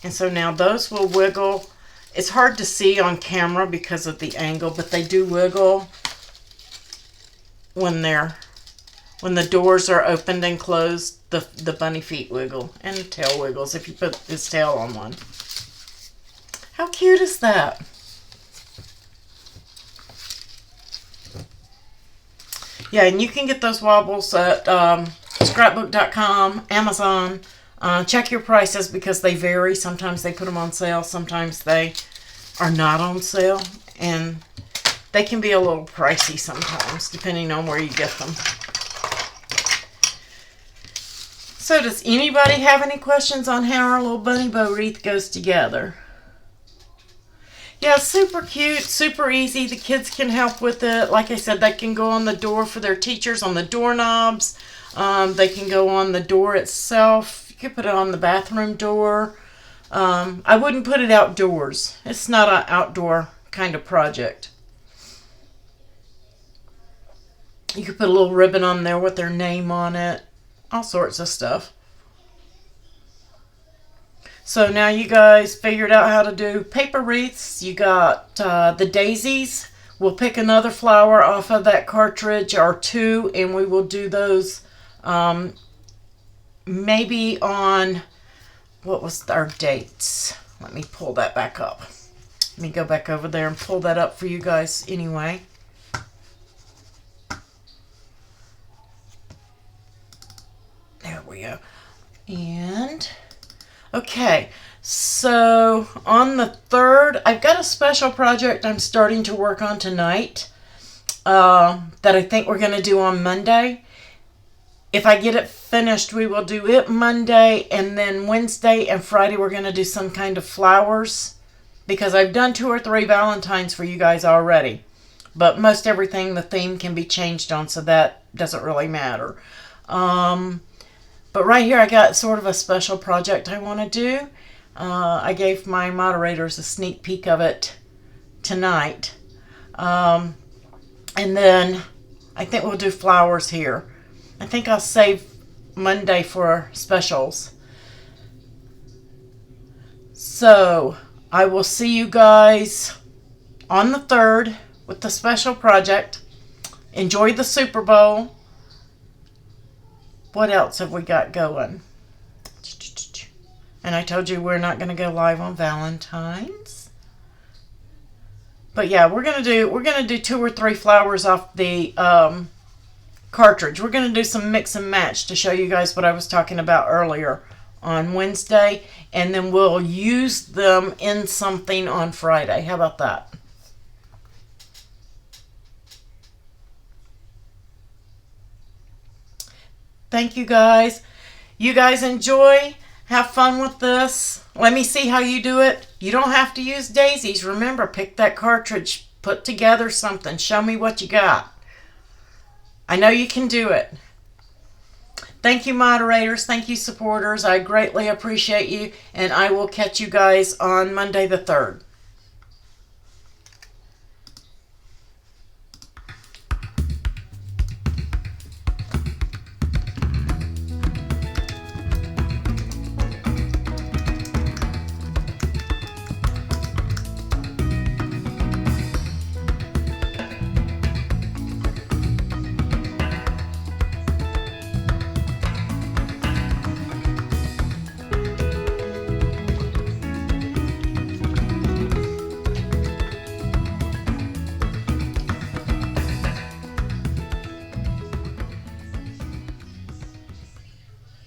A: And so now those will wiggle. It's hard to see on camera because of the angle, but they do wiggle when the doors are opened and closed. The bunny feet wiggle and the tail wiggles if you put his tail on one. How cute is that? Yeah, and you can get those wobbles at scrapbook.com, Amazon. Check your prices because they vary. Sometimes they put them on sale. Sometimes they are not on sale. And they can be a little pricey sometimes, depending on where you get them. So does anybody have any questions on how our little bunny bow wreath goes together? Yeah, super cute, super easy. The kids can help with it. Like I said, they can go on the door for their teachers, on the doorknobs. They can go on the door itself. You could put it on the bathroom door. I wouldn't put it outdoors. It's not an outdoor kind of project. You could put a little ribbon on there with their name on it. All sorts of stuff. So now you guys figured out how to do paper wreaths. You got the daisies. We'll pick another flower off of that cartridge or two, and we will do those maybe on, what was our dates? Let me pull that back up. Let me go back over there and pull that up for you guys anyway. There we go. And okay, so on the 3rd, I've got a special project I'm starting to work on tonight that I think we're going to do on Monday. If I get it finished, we will do it Monday, and then Wednesday and Friday we're going to do some kind of flowers because I've done 2 or 3 Valentines for you guys already. But most everything, the theme can be changed on, so that doesn't really matter. But right here I got sort of a special project I want to do. I gave my moderators a sneak peek of it tonight. And then I think we'll do flowers here. I think I'll save Monday for specials. So I will see you guys on the 3rd with the special project. Enjoy the Super Bowl. What else have we got going? And I told you we're not going to go live on Valentine's. But yeah, we're gonna do 2 or 3 flowers off the cartridge. We're gonna do some mix and match to show you guys what I was talking about earlier on Wednesday, and then we'll use them in something on Friday. How about that? Thank you guys. You guys enjoy. Have fun with this. Let me see how you do it. You don't have to use daisies. Remember, pick that cartridge. Put together something. Show me what you got. I know you can do it. Thank you, moderators. Thank you, supporters. I greatly appreciate you. And I will catch you guys on Monday the 3rd.